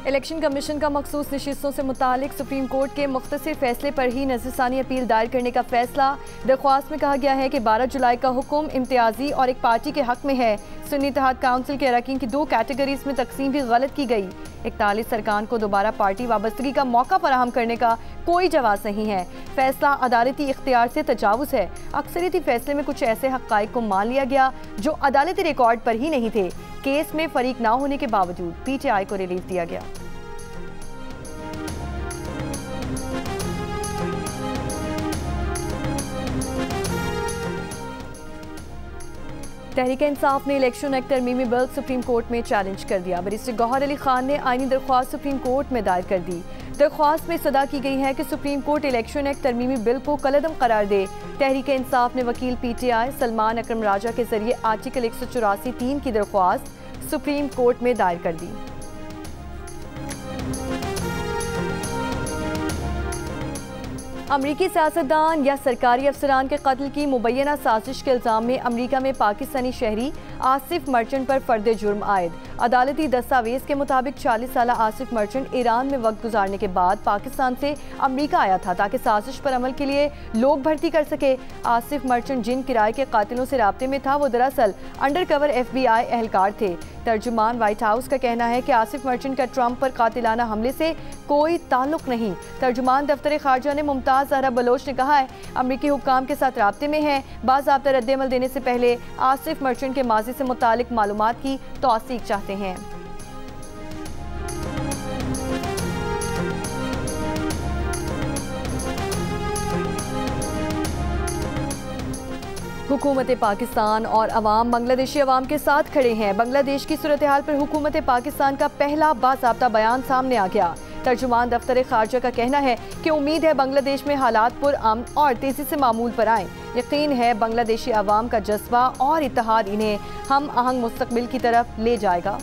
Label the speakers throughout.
Speaker 1: Election commission का मखसूस नशिस्तों से मुतालिक सुप्रीम कोर्ट के मुख्तसर फैसले पर ही नज़रसानी अपील दायर करने का फैसला। दरख्वास्त में कहा गया है कि 12 जुलाई का हुक्म इम्तियाजी और एक पार्टी के हक में है। सुन्नी इत्तेहाद काउंसिल के अरकान की 2 कैटेगरीज में तकसीम भी गलत की गई। 41 अरकान को दोबारा पार्टी वाबस्तगी का मौका फराहम करने का कोई जवाब नहीं है। फैसला अदालती इख्तियार से तजावुज़ है। अक्सरियती फैसले में कुछ ऐसे हक़ाइक़ को मान लिया गया जो अदालती रिकॉर्ड पर ही नहीं थे। केस में फरीक ना होने के बावजूद पीटीआई को रिलीफ दिया गया। तहरीक इंसाफ ने इलेक्शन एक्ट तरमीमी बिल सुप्रीम कोर्ट में चैलेंज कर दिया। बैरिस्टर गौहर अली खान ने आईनी दरख्वास्त सुप्रीम कोर्ट में दायर कर दी। दरख्वास्त में सदा की गई है कि सुप्रीम कोर्ट इलेक्शन एक्ट तरमीमी बिल को कलअदम करार दे। तहरीक इंसाफ ने वकील पीटीआई सलमान अकरम राजा के जरिए आर्टिकल 184(3) की दरख्वास्त सुप्रीम कोर्ट में दायर कर दी। अमरीकी सियासतदान या सरकारी अफसरान के कत्ल की मुबैना साजिश के इल्ज़ाम में अमरीका में पाकिस्तानी शहरी आसिफ मर्चेंट पर फर्द जुर्म आयद। अदालती दस्तावेज के मुताबिक 40 साल आसिफ मर्चेंट ईरान में वक्त गुजारने के बाद पाकिस्तान से अमरीका आया था ताकि साजिश पर अमल के लिए लोग भर्ती कर सके। आसिफ मर्चेंट जिन किराए के कातिलों से राब्ते में था वो दरअसल अंडर कवर FBI एहलकार थे। तर्जुमान व्हाइट हाउस का कहना है कि आसिफ मर्चेंट का ट्रंप पर कातिलाना हमले से कोई ताल्लुक नहीं। तर्जुमान दफ्तर खारजा ने मुमताज़ ज़हरा बलोच ने कहा है अमरीकी हुक्काम के साथ राब्ते में है। बाज़ाब्ता रद्द-ए-अमल देने से पहले आसिफ मर्चेंट के माजी से मुतालिक मालूमात की तौसीक चाहते हैं। हुकूमत पाकिस्तान और अवाम बांग्लादेशी अवाम के साथ खड़े हैं। बांग्लादेश की सूरत हाल पर हुकूमत पाकिस्तान का पहला बाज़ाब्ता बयान सामने आ गया। तर्जुमान दफ्तर खारजा का कहना है कि उम्मीद है बांग्लादेश में हालात पुरअमन और तेज़ी से मामूल पर आएँ। यकीन है बांग्लादेशी अवाम का जज्बा और इत्तेहाद इन्हें हम आहंग मुस्तकबिल की तरफ ले जाएगा।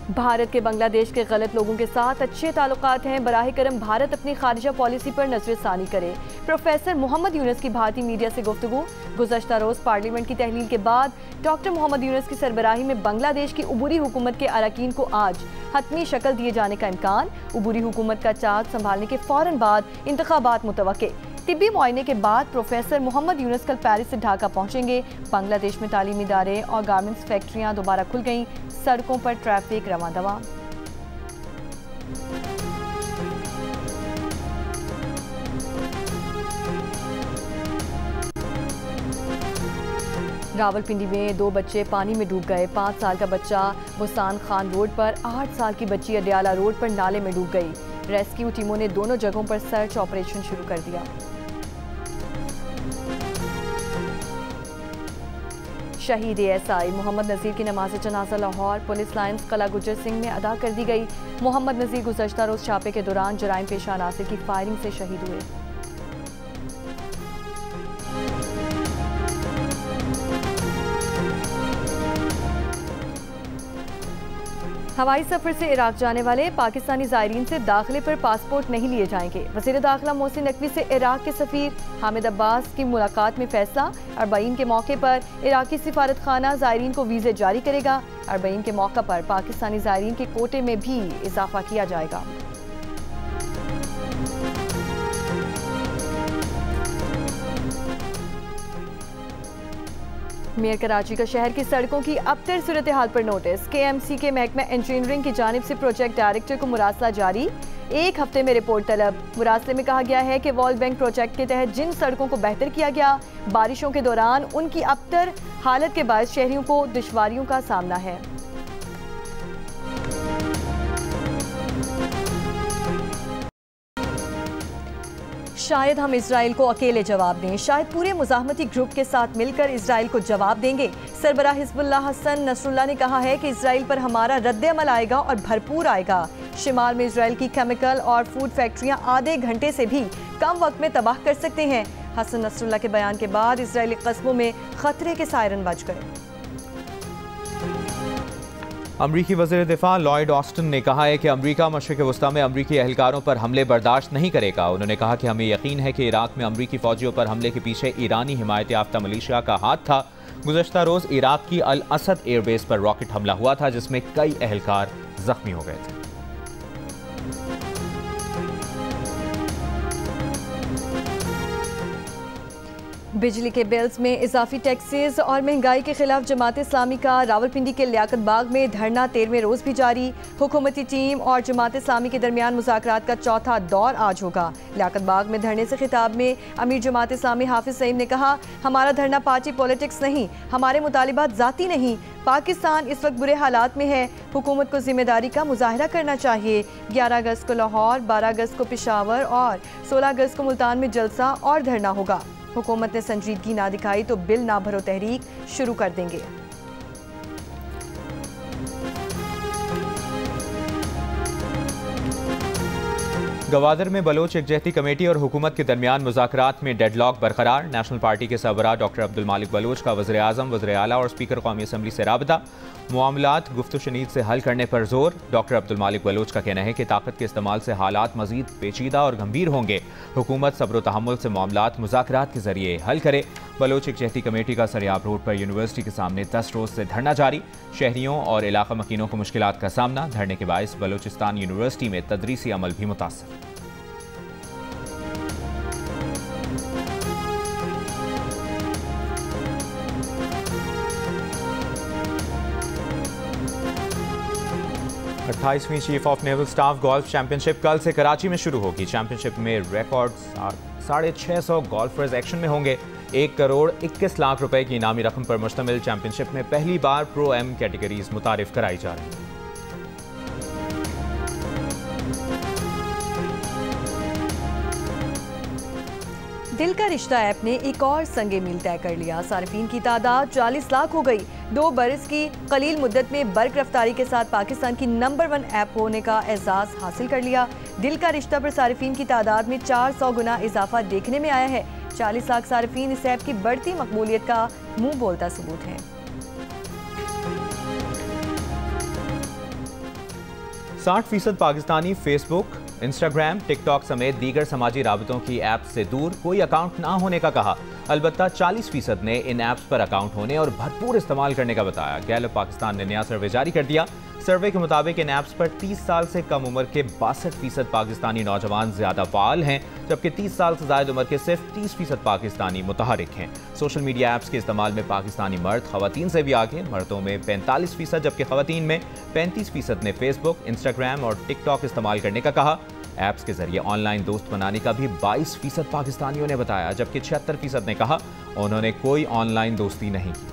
Speaker 1: भारत के बांग्लादेश के गलत लोगों के साथ अच्छे ताल्लुकात हैं। बराह करम भारत अपनी खारिजा पॉलिसी पर नजरसानी करे। प्रोफेसर मोहम्मद यूनुस की भारतीय मीडिया से गुफ्तगू। गुज़श्ता रोज़ पार्लियामेंट की तहलील के बाद डॉक्टर मोहम्मद यूनुस की सरबराही में बांग्लादेश की उबूरी हुकूमत के अरकान को आज हतमी शक्ल दिए जाने का इम्कान। उबूरी हुकूमत का चार्ज संभालने के फौरन बाद इंतखाबात मुतवक्के। तिब्बी मुआयने के बाद प्रोफेसर मोहम्मद यूनुस कल पेरिस से ढाका पहुंचेंगे। बांग्लादेश में तालीमी इदारे और गारमेंट्स फैक्ट्रियां दोबारा खुल गईं। सड़कों पर ट्रैफिक रवां दवा। रावलपिंडी में 2 बच्चे पानी में डूब गए। 5 साल का बच्चा बुसान खान रोड पर, 8 साल की बच्ची अडियाला रोड पर नाले में डूब गई। रेस्क्यू टीमों ने दोनों जगहों पर सर्च ऑपरेशन शुरू कर दिया। शहीद ASI मोहम्मद नज़ीर की नमाज जनाजा लाहौर पुलिस लाइन्स कला गुजर सिंह में अदा कर दी गई। मोहम्मद नज़ीर गुज़श्ता रोज़ छापे के दौरान जराइम पेशा नासिर की फायरिंग से शहीद हुए। हवाई सफर से इराक जाने वाले पाकिस्तानी ज़ायरीन से दाखिले पर पासपोर्ट नहीं लिए जाएंगे। वज़ीर दाखिला मोहसिन नकवी से इराक के सफ़ीर हामिद अब्बास की मुलाकात में फैसला। 40 के मौके पर इराकी सिफारत खाना ज़ायरीन को वीज़े जारी करेगा। 40 के मौके पर पाकिस्तानी ज़ायरीन के कोटे में भी इजाफा किया जाएगा। मेयर कराची का शहर की सड़कों की अबतर सूरत हाल पर नोटिस। KMC के महकमा इंजीनियरिंग की जानिब से प्रोजेक्ट डायरेक्टर को मुरासला जारी। 1 हफ्ते में रिपोर्ट तलब। मुरासले में कहा गया है कि वर्ल्ड बैंक प्रोजेक्ट के तहत जिन सड़कों को बेहतर किया गया, बारिशों के दौरान उनकी अबतर हालत के बायस शहरियों को दुश्वारियों का सामना है। शायद हम इजराइल को अकेले जवाब दें, शायद पूरे मुज़ाहमती ग्रुप के साथ मिलकर इजराइल को जवाब देंगे। सरबराह हिज़्बुल्लाह हसन नसरुल्लाह ने कहा है कि इजराइल पर हमारा रद्द-ए-अमल आएगा और भरपूर आएगा। शिमाल में इजराइल की केमिकल और फूड फैक्ट्रियां आधे घंटे से भी कम वक्त में तबाह कर सकते हैं। हसन नसरुल्लाह के बयान के बाद इजरायली कस्बों में खतरे के सायरन बज गए।
Speaker 2: अमरीकी वज़ीर दिफा लॉयड ऑस्टिन ने कहा है कि अमरीका मशरिक़ वस्ता में अमरीकी एहलकारों पर हमले बर्दाश्त नहीं करेगा। उन्होंने कहा कि हमें यकीन है कि इराक में अमरीकी फ़ौजियों पर हमले के पीछे ईरानी हिमायत याफ्ता मलेशिया का हाथ था। गुज़श्ता रोज़ इराक की अल असद एयरबेस पर रॉकेट हमला हुआ था, जिसमें कई एहलकार जख्मी हो गए थे।
Speaker 1: बिजली के बिल्स में इजाफी टैक्सेस और महंगाई के खिलाफ जमात इस्लामी का रावलपिंडी के लियाकत बाग में धरना 13वें रोज़ भी जारी। हुकूमती टीम और जमात इस्लामी के दरमियान मुज़ाकरात का चौथा दौर आज होगा। लियाकत बाग में धरने से खिताब में अमीर जमात इस्लामी हाफिज सईद ने कहा, हमारा धरना पार्टी पॉलिटिक्स नहीं, हमारे मुतालिबात ज़ाती नहीं। पाकिस्तान इस वक्त बुरे हालात में है, हुकूमत को जिम्मेदारी का मुजाहरा करना चाहिए। 11 अगस्त को लाहौर, 12 अगस्त को पेशावर और 16 अगस्त को मुल्तान में जलसा और धरना होगा। हुकूमत ने संजीदगी ना दिखाई तो बिल ना भरो तहरीक शुरू कर देंगे।
Speaker 2: गवादर में बलोच एकजहती कमेटी और हुकूमत के दरमियान मुज़ाकरात में डेडलॉक बरकरार। नेशनल पार्टी के सरबराह डॉक्टर अब्दुल मालिक बलोच का वज़ीर आज़म, वज़ीर आला और स्पीकर कौमी असम्बली से राबता। मामलात गुफ्तु शनीद से हल करने पर जोर। डॉक्टर अब्दुल मालिक बलोच का कहना है कि ताकत के इस्तेमाल से हालात मजीद पेचीदा और गंभीर होंगे। हुकूमत सब्र तहम्मुल से मामलात मुज़ाकरात के जरिए हल करे। बलोच एकजहती कमेटी का सरियाब रोड पर यूनिवर्सिटी के सामने 10 रोज़ से धरना जारी। शहरियों और इलाका मकीनों को मुश्किलात का सामना। धरने के बायस बलोचिस्तान यूनिवर्सिटी में तदरीसी अमल भी मुतासर। अट्ठाईसवीं chief of naval staff golf championship कल से कराची में शुरू होगी। चैंपियनशिप में रिकॉर्ड 650 गोल्फर्स एक्शन में होंगे। 1 करोड़ 21 लाख रुपए की इनामी रकम पर मुश्तमिल चैंपियनशिप में पहली बार प्रो एम कैटेगरीज मुतारिफ कराई जा रही हैं।
Speaker 1: दिल का रिश्ता ऐप ने एक और संगे मील तय कर लिया। सारिफीन की तादाद 40 लाख हो गई। 2 बरस की कलील मुद्दत में बर्क रफ्तारी के साथ पाकिस्तान की नंबर 1 ऐप होने का एजाज हासिल कर लिया। दिल का रिश्ता पर सारिफीन की तादाद में 400 गुना इजाफा देखने में आया है। 40 लाख सारिफीन इस ऐप की बढ़ती मकबूलियत का मुंह बोलता सबूत है।
Speaker 2: 60% पाकिस्तानी फेसबुक, इंस्टाग्राम, टिकटॉक समेत दीगर समाजी राबतों की ऐप से दूर, कोई अकाउंट ना होने का कहा। अलबत्ता 40% ने इन ऐप्स पर अकाउंट होने और भरपूर इस्तेमाल करने का बताया। गैलप पाकिस्तान ने नया सर्वे जारी कर दिया। सर्वे के मुताबिक इन ऐप्स पर 30 साल से कम उम्र के 62% पाकिस्तानी नौजवान ज्यादा फाल हैं, जबकि 30 साल से ज्यादा उम्र के सिर्फ 30% पाकिस्तानी मुतहरिक हैं। सोशल मीडिया ऐप्स के इस्तेमाल में पाकिस्तानी मर्द खवातीन से भी आगे। मर्दों में 45%, जबकि खवातीन में 35% ने फेसबुक, इंस्टाग्राम और टिकटॉक इस्तेमाल करने का कहा। ऐप्स के जरिए ऑनलाइन दोस्त बनाने का भी 22% पाकिस्तानियों ने बताया, जबकि 76% ने कहा उन्होंने कोई ऑनलाइन दोस्ती नहीं की।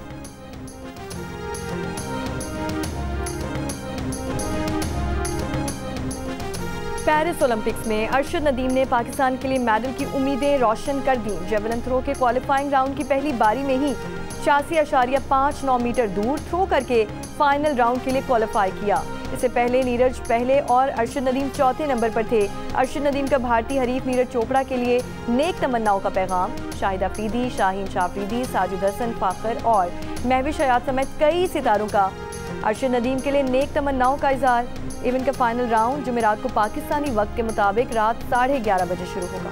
Speaker 1: पेरिस ओलंपिक्स में अरशद नदीम ने पाकिस्तान के लिए मेडल की उम्मीदें रोशन कर दी। जेवलिन थ्रो के क्वालिफाइंग राउंड की पहली बारी में ही 86.59 मीटर दूर थ्रो करके फाइनल राउंड के लिए क्वालिफाई किया। इससे पहले नीरज पहले और अरशद नदीम चौथे नंबर पर थे। अरशद नदीम का भारतीय हरीफ नीरज चोपड़ा के लिए नेक तमन्नाओं का पैगाम। शाहिद अफरीदी, शाहीन शाफरीदी, साजिद हसन, फाखर और महविश हयात समेत कई सितारों का अरशद नदीम के लिए नेक तमन्नाओं का इजहार। इवेंट का फाइनल राउंड जुमेरात को पाकिस्तानी वक्त के मुताबिक रात 11:30 बजे शुरू होगा।